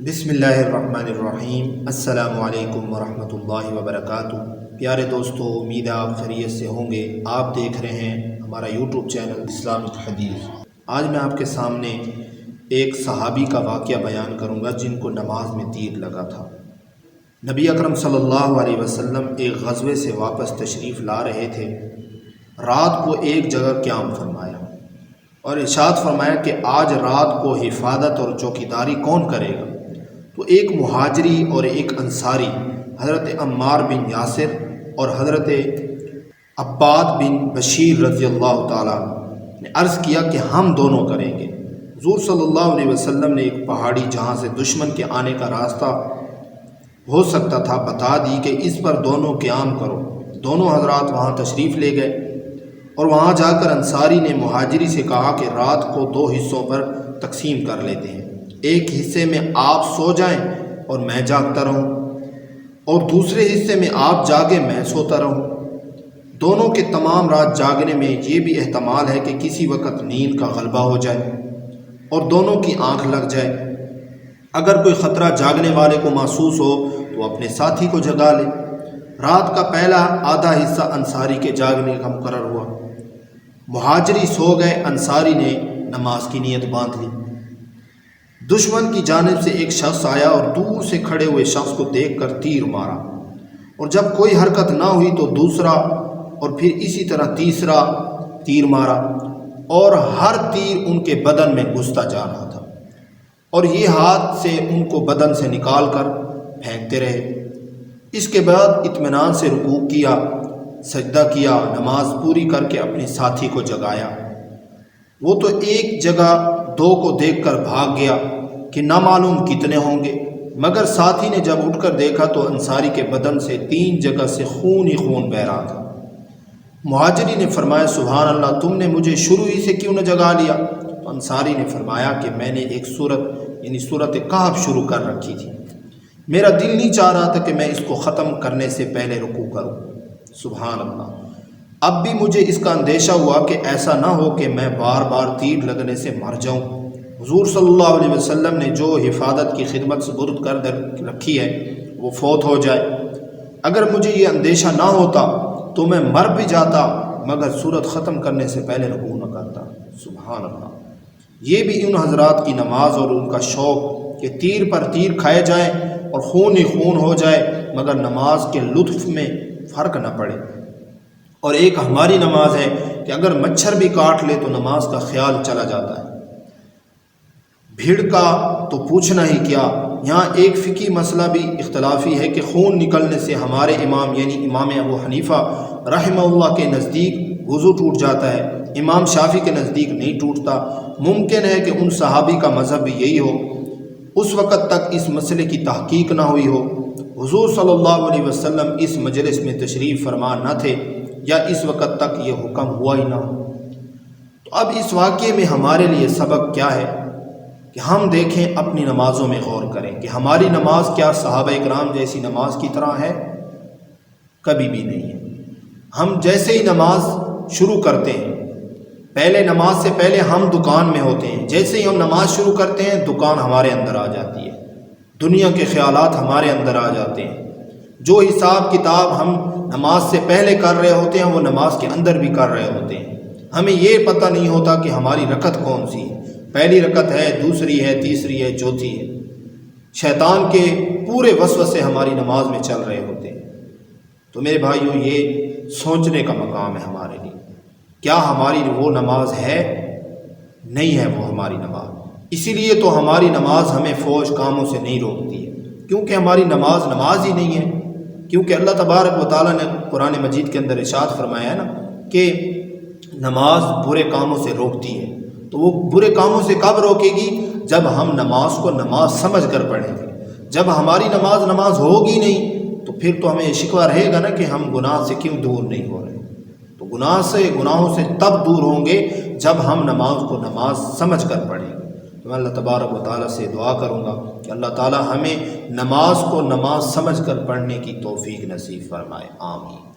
بسم اللہ الرحمن الرحیم۔ السلام علیکم ورحمۃ اللہ وبرکاتہ۔ پیارے دوستو، امید ہے آپ خیریت سے ہوں گے۔ آپ دیکھ رہے ہیں ہمارا یوٹیوب چینل اسلامک حدیث۔ آج میں آپ کے سامنے ایک صحابی کا واقعہ بیان کروں گا جن کو نماز میں تیر لگا تھا۔ نبی اکرم صلی اللہ علیہ وسلم ایک غزوے سے واپس تشریف لا رہے تھے۔ رات کو ایک جگہ قیام فرمایا اور ارشاد فرمایا کہ آج رات کو حفاظت اور چوکیداری کون کرے گا؟ تو ایک مہاجری اور ایک انصاری، حضرت عمار بن یاسر اور حضرت عباد بن بشیر رضی اللہ تعالیٰ نے عرض کیا کہ ہم دونوں کریں گے۔ حضور صلی اللہ علیہ وسلم نے ایک پہاڑی جہاں سے دشمن کے آنے کا راستہ ہو سکتا تھا بتا دی کہ اس پر دونوں قیام کرو۔ دونوں حضرات وہاں تشریف لے گئے اور وہاں جا کر انصاری نے مہاجری سے کہا کہ رات کو 2 حصوں پر تقسیم کر لیتے ہیں، ایک حصے میں آپ سو جائیں اور میں جاگتا رہوں، اور دوسرے حصے میں آپ جاگے میں سوتا رہوں۔ دونوں کے تمام رات جاگنے میں یہ بھی احتمال ہے کہ کسی وقت نیند کا غلبہ ہو جائے اور دونوں کی آنکھ لگ جائے۔ اگر کوئی خطرہ جاگنے والے کو محسوس ہو تو اپنے ساتھی کو جگا لے۔ رات کا پہلا آدھا حصہ انصاری کے جاگنے کا مقرر ہوا۔ مہاجری سو گئے، انصاری نے نماز کی نیت باندھ لی۔ دشمن کی جانب سے ایک شخص آیا اور دور سے کھڑے ہوئے شخص کو دیکھ کر تیر مارا، اور جب کوئی حرکت نہ ہوئی تو دوسرا اور پھر اسی طرح تیسرا تیر مارا، اور ہر تیر ان کے بدن میں گھستا جا رہا تھا، اور یہ ہاتھ سے ان کو بدن سے نکال کر پھینکتے رہے۔ اس کے بعد اطمینان سے رکوع کیا، سجدہ کیا، نماز پوری کر کے اپنے ساتھی کو جگایا۔ وہ تو ایک جگہ 2 کو دیکھ کر بھاگ گیا کہ نہ معلوم کتنے ہوں گے، مگر ساتھی نے جب اٹھ کر دیکھا تو انصاری کے بدن سے 3 جگہ سے خون ہی خون بہہ رہا تھا۔ مہاجری نے فرمایا سبحان اللہ، تم نے مجھے شروع ہی سے کیوں نہ جگا لیا؟ تو انصاری نے فرمایا کہ میں نے ایک سورت کہف شروع کر رکھی تھی، میرا دل نہیں چاہ رہا تھا کہ میں اس کو ختم کرنے سے پہلے رکوع کروں۔ سبحان اللہ، اب بھی مجھے اس کا اندیشہ ہوا کہ ایسا نہ ہو کہ میں بار بار تیر لگنے سے مر جاؤں۔ حضور صلی اللہ علیہ وسلم نے جو حفاظت کی خدمت سپرد کر رکھی ہے وہ فوت ہو جائے۔ اگر مجھے یہ اندیشہ نہ ہوتا تو میں مر بھی جاتا، مگر سورت ختم کرنے سے پہلے رکوع نہ کرتا۔ سبحان اللہ، یہ بھی ان حضرات کی نماز اور ان کا شوق کہ تیر پر تیر کھائے جائیں اور خون ہی خون ہو جائے، مگر نماز کے لطف میں فرق نہ پڑے۔ اور ایک ہماری نماز ہے کہ اگر مچھر بھی کاٹ لے تو نماز کا خیال چلا جاتا ہے۔ بھیڑ کا تو پوچھنا ہی کیا۔ یہاں ایک فقہی مسئلہ بھی اختلافی ہے کہ خون نکلنے سے ہمارے امام یعنی امام ابو حنیفہ رحمہ اللہ کے نزدیک وضو ٹوٹ جاتا ہے، امام شافعی کے نزدیک نہیں ٹوٹتا۔ ممکن ہے کہ ان صحابی کا مذہب بھی یہی ہو، اس وقت تک اس مسئلے کی تحقیق نہ ہوئی ہو، حضور صلی اللہ علیہ وسلم اس مجلس میں تشریف فرما نہ تھے، یا اس وقت تک یہ حکم ہوا ہی نہ ہو۔ تو اب اس واقعے میں ہمارے لیے سبق کیا ہے کہ ہم دیکھیں، اپنی نمازوں میں غور کریں کہ ہماری نماز کیا صحابہ اکرام جیسی نماز کی طرح ہے؟ کبھی بھی نہیں ہے۔ ہم جیسے ہی نماز شروع کرتے ہیں، پہلے نماز سے پہلے ہم دکان میں ہوتے ہیں، جیسے ہی ہم نماز شروع کرتے ہیں دکان ہمارے اندر آ جاتی ہے، دنیا کے خیالات ہمارے اندر آ جاتے ہیں۔ جو حساب کتاب ہم نماز سے پہلے کر رہے ہوتے ہیں وہ نماز کے اندر بھی کر رہے ہوتے ہیں۔ ہمیں یہ پتہ نہیں ہوتا کہ ہماری رکعت کون سی ہے، پہلی رکعت ہے، دوسری ہے، تیسری ہے، چوتھی ہے۔ شیطان کے پورے وسوسے ہماری نماز میں چل رہے ہوتے ہیں۔ تو میرے بھائیوں، یہ سوچنے کا مقام ہے ہمارے لیے، کیا ہماری وہ نماز ہے؟ نہیں ہے وہ ہماری نماز۔ اسی لیے تو ہماری نماز ہمیں فوج کاموں سے نہیں روکتی ہے، کیونکہ ہماری نماز نماز ہی نہیں ہے۔ کیونکہ اللہ تبارک و تعالیٰ نے قرآن مجید کے اندر ارشاد فرمایا ہے نا کہ نماز برے کاموں سے روکتی ہے۔ تو وہ برے کاموں سے کب روکے گی؟ جب ہم نماز کو نماز سمجھ کر پڑھیں گے۔ جب ہماری نماز نماز ہوگی نہیں تو پھر تو ہمیں شکوہ رہے گا نا کہ ہم گناہ سے کیوں دور نہیں ہو رہے۔ تو گناہوں سے تب دور ہوں گے جب ہم نماز کو نماز سمجھ کر پڑھیں گے۔ تو میں اللہ تبارک و تعالیٰ سے دعا کروں گا کہ اللہ تعالیٰ ہمیں نماز کو نماز سمجھ کر پڑھنے کی توفیق نصیب فرمائے، آمین۔